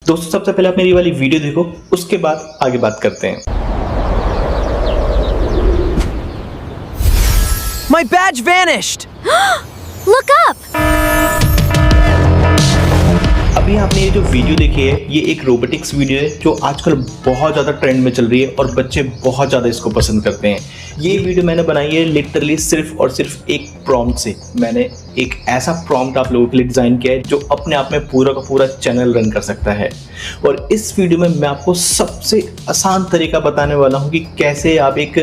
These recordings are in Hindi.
दोस्तों सबसे पहले आप मेरी वाली वीडियो देखो, उसके बाद आगे बात करते हैं। My badge vanished! Look up! अभी आपने ये जो वीडियो देखी है, ये एक रोबोटिक्स वीडियो है जो आजकल बहुत ज़्यादा ट्रेंड में चल रही है और बच्चे बहुत ज़्यादा इसको पसंद करते हैं। ये वीडियो मैंने बनाई है लिटरली सिर्फ और सिर्फ एक प्रॉम्प्ट से। मैंने एक ऐसा प्रॉम्प्ट आप लोगों के लिए डिज़ाइन किया है जो अपने आप में पूरा का पूरा चैनल रन कर सकता है। और इस वीडियो में मैं आपको सबसे आसान तरीका बताने वाला हूँ कि कैसे आप एक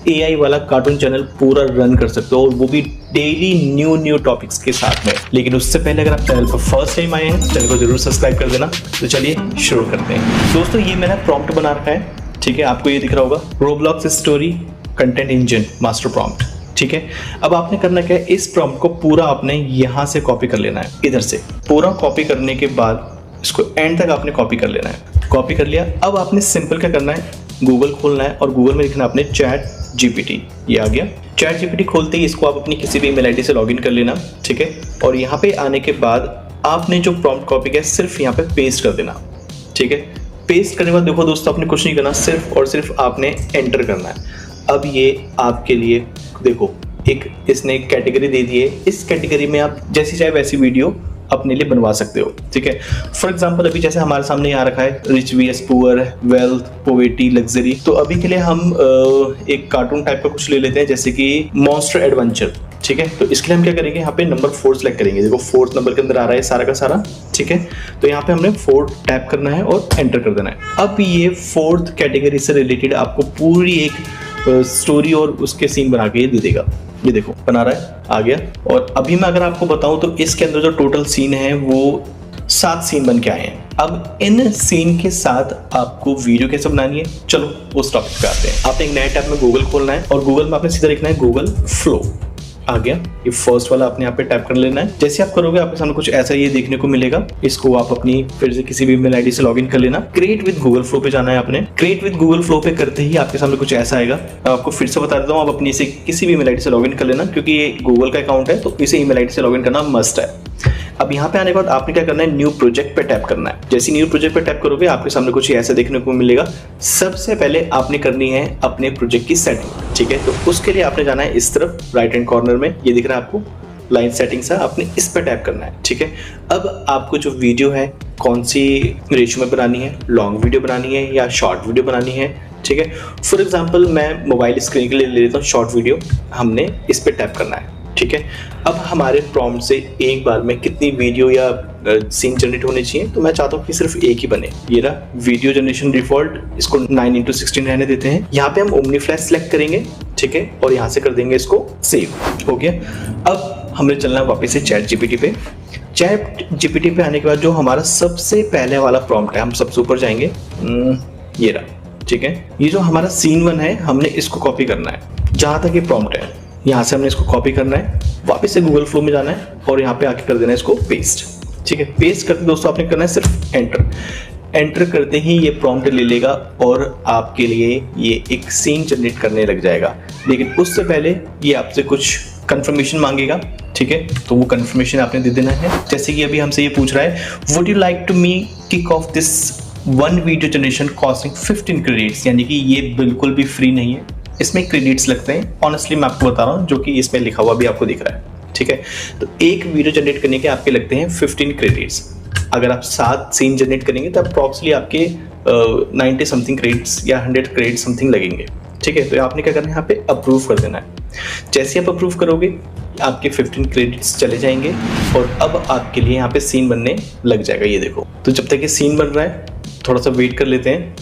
AI वाला कार्टून चैनल पूरा रन कर सकते हो, और वो भी डेली न्यू टॉपिक्स के साथ में। लेकिन उससे पहले अगर आप चैनल पर फर्स्ट टाइम आए हैं, चैनल को जरूर सब्सक्राइब कर देना। तो चलिए शुरू करते हैं। दोस्तों ये मैंने प्रॉम्प्ट बना रखा है, ठीक है, आपको ये दिख रहा होगा, Roblox story content engine master prompt, ठीक है। अब आपने करना क्या है, इस प्रॉम्प्ट को पूरा आपने यहाँ से कॉपी कर लेना है, इधर से पूरा कॉपी करने के बाद इसको एंड तक आपने कॉपी कर लेना है। कॉपी कर लिया, अब आपने सिंपल क्या करना है, गूगल खोलना है और गूगल में लिखना है आपने चैट GPT। ये आ गया। चैट GPT खोलते ही इसको आप अपनी किसी भी ईमेल आईडी से लॉगिन कर लेना, ठीक है। और यहाँ पे आने के बाद आपने जो प्रॉम्प्ट कॉपी किया सिर्फ यहाँ पे पेस्ट कर देना, ठीक है। पेस्ट करने के बाद देखो दोस्तों, आपने कुछ नहीं करना, सिर्फ और सिर्फ आपने एंटर करना है। अब ये आपके लिए देखो एक इसने कैटेगरी दे दी है, इस कैटेगरी में आप जैसी चाहे वैसी वीडियो अपने लिए बनवा सकते हो, ठीक है। फॉर एग्जाम्पल अभी जैसे हमारे सामने यहाँ रखा है rich vs poor, wealth, poverty, luxury. तो अभी के लिए हम एक कार्टून टाइप का कुछ ले लेते हैं, जैसे कि मॉन्स्टर एडवेंचर, ठीक है। तो इसके लिए हम क्या करेंगे, यहाँ पे नंबर 4 सेलेक्ट करेंगे। देखो 4th नंबर के अंदर आ रहा है सारा का सारा, ठीक है। तो यहाँ पे हमने 4 टैप करना है और एंटर कर देना है। अब ये 4th कैटेगरी से रिलेटेड आपको पूरी एक स्टोरी और उसके सीन बना के दे देगा। ये देखो बना रहा है, आ गया। और अभी मैं अगर आपको बताऊं तो इसके अंदर जो टोटल सीन है वो 7 सीन बन के आए हैं। अब इन सीन के साथ आपको वीडियो कैसे बनानी है, चलो उस टॉपिक पे आते हैं। आपने एक नए टैब में गूगल खोलना है और गूगल में आपने सीधा लिखना है गूगल फ्लो। आ गया, ये फर्स्ट वाला आपने यहाँ पे टाइप कर लेना है। जैसे आप करोगे आपके सामने कुछ ऐसा ये देखने को मिलेगा। इसको आप अपनी फिर से किसी भी ईमेल आईडी से लॉगिन कर लेना। क्रिएट विद गूगल फ्लो पे जाना है आपने। क्रिएट विद गूगल फ्लो पे करते ही आपके सामने कुछ ऐसा आएगा। आपको फिर से बता देता हूँ, आप अपनी से किसी भी ईमेल आईडी से लॉगिन कर लेना, क्योंकि ये गूगल का अकाउंट है तो इसे ईमेल आईडी से लॉगिन करना मस्ट है। अब यहाँ पे आने के बाद आपने क्या करना है, न्यू प्रोजेक्ट पे टैप करना है। जैसे न्यू प्रोजेक्ट पे टैप करोगे आपके सामने कुछ ऐसा देखने को मिलेगा। सबसे पहले आपने करनी है अपने प्रोजेक्ट की सेटिंग, ठीक है। तो उसके लिए आपने जाना है इस तरफ राइट हैंड कॉर्नर में, ये दिख रहा है आपको लाइन सेटिंग्स है, आपने इस पर टैप करना है, ठीक है। अब आपको जो वीडियो है कौन सी रेशियो में बनानी है, लॉन्ग वीडियो बनानी है या शॉर्ट वीडियो बनानी है, ठीक है। फॉर एग्जाम्पल मैं मोबाइल स्क्रीन के लिए ले लेता हूँ शॉर्ट वीडियो, हमने इस पर टैप करना है, ठीक है। अब हमारे प्रॉम्प्ट से एक बार में कितनी वीडियो या सीन जनरेट होने चाहिए, तो मैं चाहता हूँ कि सिर्फ एक ही बने। ये रहा वीडियो जनरेशन डिफॉल्ट, इसको 9:16 रहने देते हैं। यहाँ पे हम ओमनी फ्लैश सेलेक्ट करेंगे, ठीक है, और यहाँ से कर देंगे इसको सेव, हो गया। अब हमें चलना है वापस से चैट GPT पे। चैट GPT पे आने के बाद जो हमारा सबसे पहले वाला प्रॉम्प्ट है, हम सबसे ऊपर जाएंगे, ये रहा, ठीक है। ये जो हमारा सीन 1 है, हमने इसको कॉपी करना है जहाँ तक ये प्रॉम्प्ट है, यहाँ से हमने इसको कॉपी करना है, वापस से गूगल फ्लो में जाना है और यहाँ पे आके कर देना है इसको पेस्ट, ठीक है। पेस्ट करके दोस्तों आपने करना है सिर्फ एंटर। एंटर करते ही ये प्रॉम्प्ट ले लेगा और आपके लिए ये एक सीन जनरेट करने लग जाएगा। लेकिन उससे पहले ये आपसे कुछ कंफर्मेशन मांगेगा, ठीक है। तो वो कंफर्मेशन आपने दे देना है। जैसे कि अभी हमसे ये पूछ रहा है, would you like to me kick off this 1 video generation costing 15 credits, यानी कि ये बिल्कुल भी फ्री नहीं है, इसमें क्रेडिट्स लगते हैं। ऑनेस्टली मैं आपको बता रहा हूँ, जो कि इसमें लिखा हुआ भी आपको दिख रहा है, ठीक है। तो एक वीडियो जनरेट करने के आपके लगते हैं 15 क्रेडिट्स। अगर आप 7 सीन जनरेट करेंगे तो अप्रॉक्सली आपके 90 समथिंग क्रेडिट्स या 100 क्रेडिट समथिंग लगेंगे, ठीक है। तो आपने क्या करना है, यहाँ पे अप्रूव कर देना है। जैसे आप अप्रूव करोगे आपके 15 क्रेडिट्स चले जाएंगे और अब आपके लिए यहाँ पे सीन बनने लग जाएगा। ये देखो, तो जब तक ये सीन बन रहा है थोड़ा सा वेट कर लेते हैं।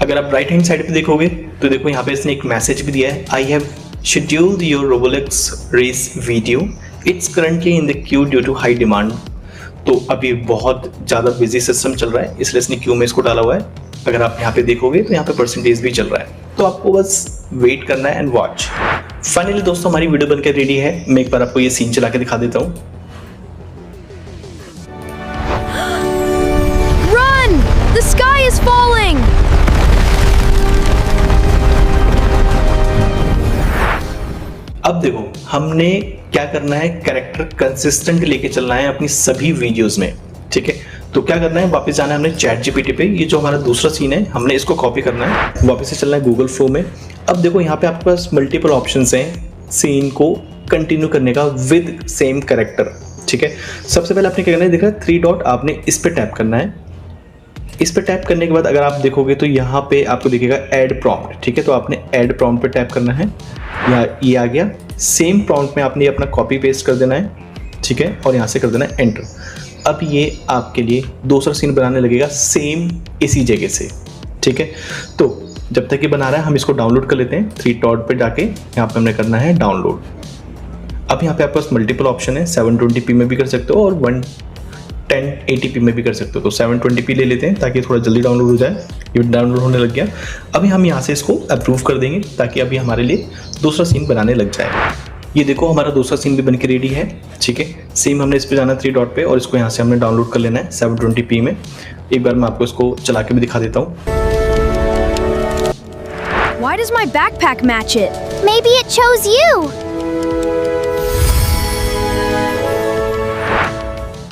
अगर आप राइट हैंड साइड पे देखोगे तो देखो यहाँ पे इसने एक मैसेज भी दिया है, I have scheduled your Roblox race video, it's currently in the queue due to high demand. तो अभी बहुत ज़्यादा बिजी सिस्टम चल रहा है, इसलिए इसने क्यू में इसको डाला हुआ है। अगर आप यहाँ पे देखोगे तो यहाँ पे परसेंटेज भी चल रहा है, तो आपको बस वेट करना है एंड वॉच। फाइनली दोस्तों हमारी वीडियो बनकर रेडी है। मैं एक बार आपको ये सीन चला के दिखा देता हूँ। Run! The sky is falling! अब देखो हमने क्या करना है, कैरेक्टर कंसिस्टेंट लेके चलना है अपनी सभी वीडियोस में, ठीक है। तो क्या करना है, वापस जाना है हमने चैट जीपीटी पे। ये जो हमारा दूसरा सीन है हमने इसको कॉपी करना है, वापस से चलना है गूगल फ्लो में। अब देखो यहाँ पे आपके पास मल्टीपल ऑप्शंस हैं सीन को कंटिन्यू करने का विद सेम कैरेक्टर। ठीक है, सबसे पहले आपने क्या करना है, देखा 3 डॉट, आपने इस पे टैप करना है। इस पे टैप करने के बाद अगर आप देखोगे तो यहाँ पे आपको दिखेगा ऐड प्रॉम्प्ट। ठीक है, तो आपने ऐड प्रॉम्प्ट पे टैप करना है, या ये आ गया। सेम प्रॉम्प्ट में आपने अपना कॉपी पेस्ट कर देना है। ठीक है, और यहाँ से कर देना है एंटर। अब ये आपके लिए दूसरा सीन बनाने लगेगा सेम इसी जगह से। ठीक है, तो जब तक ये बना रहा है हम इसको डाउनलोड कर लेते हैं। 3 डॉट पे जाके यहाँ पे हमने करना है डाउनलोड। अब यहाँ पे आपके पास मल्टीपल ऑप्शन है, 720p में भी कर सकते हो और 1080p में भी कर सकते हो। तो 720p ले लेते हैं ताकि थोड़ा जल्दी डाउनलोड हो जाए। ये डाउनलोड होने लग गया। अभी हम यहाँ से इसको अप्रूव कर देंगे ताकि अभी हमारे लिए दूसरा सीन बनाने लग जाए। ये देखो हमारा दूसरा सीन भी बन के रेडी है। ठीक है, सेम हमने इस पे जाना 3 डॉट पे और इसको यहाँ से हमने डाउनलोड कर लेना है 720p में। एक बार मैं आपको इसको चला के भी दिखा देता हूँ। Why does my backpack match it? Maybe it chose you.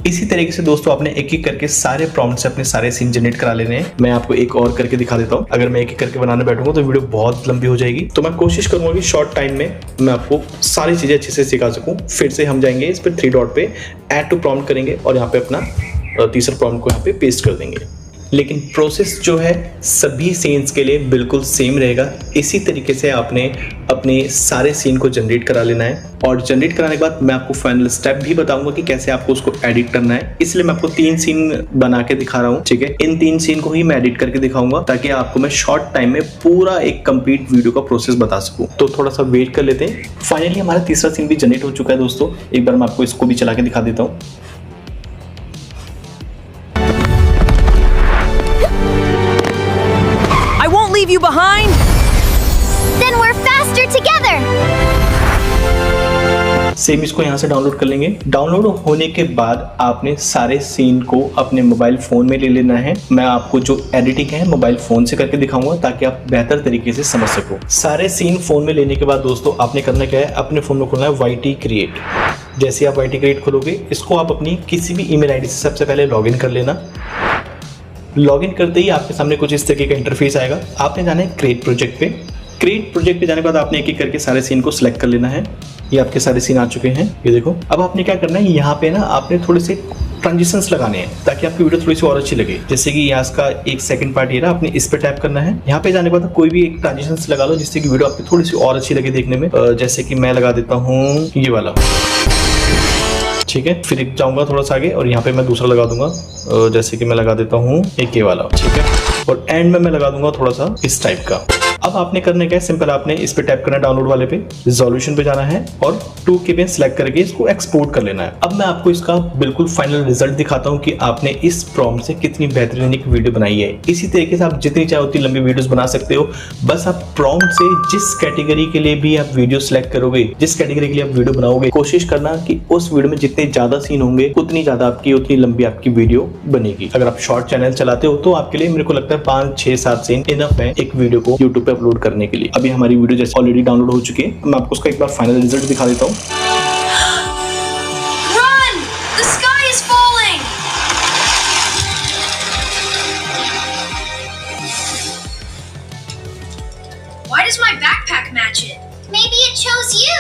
इसी तरीके से दोस्तों आपने एक एक करके सारे प्रॉम्प्ट से अपने सारे सीन जनरेट करा लेने हैं। मैं आपको एक और करके दिखा देता हूँ। अगर मैं एक एक करके बनाने बैठूंगा तो वीडियो बहुत लंबी हो जाएगी, तो मैं कोशिश करूंगा कि शॉर्ट टाइम में मैं आपको सारी चीजें अच्छे से सिखा सकूं। फिर से हम जाएंगे इस पर 3 डॉट पे ऐड टू प्रॉम्प्ट करेंगे और यहाँ पे अपना तीसरा प्रॉम्प्ट को यहाँ पे पेस्ट कर देंगे। लेकिन प्रोसेस जो है सभी सीन्स के लिए बिल्कुल सेम रहेगा। इसी तरीके से आपने अपने सारे सीन को जनरेट करा लेना है और जनरेट कराने के बाद मैं आपको फाइनल स्टेप भी बताऊंगा कि कैसे आपको उसको एडिट करना है। इसलिए मैं आपको 3 सीन बना के दिखा रहा हूँ। ठीक है, इन 3 सीन को ही मैं एडिट करके दिखाऊंगा ताकि आपको मैं शॉर्ट टाइम में पूरा एक कंप्लीट वीडियो का प्रोसेस बता सकूं। तो थोड़ा सा वेट कर लेते हैं। फाइनली हमारा तीसरा सीन भी जनरेट हो चुका है दोस्तों। एक बार मैं आपको इसको भी चला के दिखा देता हूँ। Leave you behind? Then we're faster together. Same इसको यहाँ से डाउनलोड कर लेंगे। डाउनलोड होने के बाद आपने सारे सीन को अपने मोबाइल फोन में ले लेना है। मैं आपको जो एडिटिंग है मोबाइल फोन से करके दिखाऊंगा ताकि आप बेहतर तरीके से समझ सको। सारे सीन फोन में लेने के बाद दोस्तों आपने करना क्या है, अपने फोन में खोलना है YT क्रिएट। जैसे आप YT क्रिएट खोलोगे इसको आप अपनी किसी भी ईमेल आईडी से सबसे पहले लॉगिन कर लेना। लॉगिन करते ही आपके सामने कुछ इस तरीके का इंटरफेस आएगा। आपने जाना है क्रिएट प्रोजेक्ट पे। क्रिएट प्रोजेक्ट पे जाने के बाद आपने एक एक करके सारे सीन को सिलेक्ट कर लेना है। ये आपके सारे सीन आ चुके हैं, ये देखो। अब आपने क्या करना है, यहाँ पे ना आपने थोड़े से ट्रांजिशंस लगाने हैं ताकि आपकी वीडियो थोड़ी सी और अच्छी लगे। जैसे कि यहाँ इसका एक सेकंड पार्ट ये रहा, आपने इस पे टैप करना है। यहाँ पे जाने के बाद कोई भी एक ट्रांजिशंस लगा लो जिससे कि वीडियो आपकी थोड़ी सी और अच्छी लगे देखने में। जैसे कि मैं लगा देता हूँ ये वाला। ठीक है, फिर जाऊंगा थोड़ा सा आगे और यहाँ पे मैं दूसरा लगा दूंगा। जैसे कि मैं लगा देता हूँ एक ये वाला। ठीक है, और एंड में मैं लगा दूंगा थोड़ा सा इस टाइप का। अब आपने करने क्या है, सिंपल आपने इस पे टैप करना है डाउनलोड वाले पे, रिजोल्यूशन पे जाना है और 2K पे सिलेक्ट करके इसको एक्सपोर्ट कर लेना है। अब मैं आपको इसका बिल्कुल फाइनल रिजल्ट दिखाता हूँ कि आपने इस प्रॉम्प्ट से कितनी बेहतरीन एक वीडियो बनाई है। इसी तरीके से आप जितनी चाहे उतनी लंबी वीडियोस बना सकते हो। बस आप प्रॉम्प्ट से जिस कैटेगरी के लिए भी आप वीडियो सिलेक्ट करोगे, जिस कैटेगरी के लिए आप वीडियो बनाओगे, कोशिश करना कि उस वीडियो में जितने ज्यादा सीन होंगे उतनी ज्यादा आपकी उतनी लंबी आपकी वीडियो बनेगी। अगर आप शॉर्ट चैनल चलाते हो तो आपके लिए मेरे को लगता है 5, 6, 7 सीन इनफ है एक वीडियो को यूट्यूब पे अपलोड करने के लिए। अभी हमारी वीडियो जैसे ऑलरेडी डाउनलोड हो चुकी है, मैं आपको उसका एक बार फाइनल रिजल्ट दिखा देता हूँ। Run! The sky is falling. Why does my backpack match it? Maybe it chose you.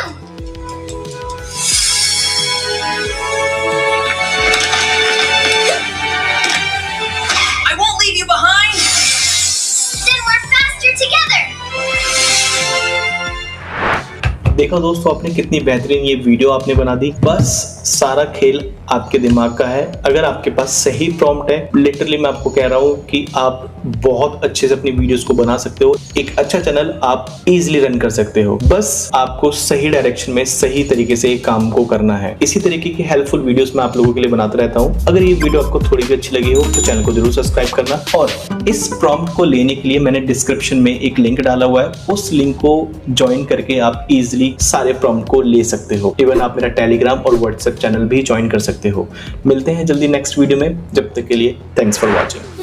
I won't leave you behind. Then we're faster together. देखा दोस्तों आपने कितनी बेहतरीन ये वीडियो आपने बना दी। बस सारा खेल आपके दिमाग का है। अगर आपके पास सही प्रॉम्प्ट है, लिटरली मैं आपको कह रहा हूँ कि आप बहुत अच्छे से अपनी वीडियोस को बना सकते हो। एक अच्छा चैनल आप इजीली रन कर सकते हो। बस आपको सही डायरेक्शन में सही तरीके से काम को करना है। इसी तरीके की हेल्पफुल वीडियोस मैं आप लोगों के लिए बनाता रहता हूँ। अगर ये वीडियो आपको थोड़ी भी अच्छी लगी हो तो चैनल को जरूर सब्सक्राइब करना। और इस प्रॉम्प्ट को लेने के लिए मैंने डिस्क्रिप्शन में एक लिंक डाला हुआ है, उस लिंक को ज्वाइन करके आप इजीली सारे प्रॉम्प्ट को ले सकते हो। इवन आप मेरा टेलीग्राम और व्हाट्सएप चैनल भी ज्वाइन कर सकते हो। मिलते हैं जल्दी नेक्स्ट वीडियो में, जब तक के लिए थैंक्स फॉर वॉचिंग।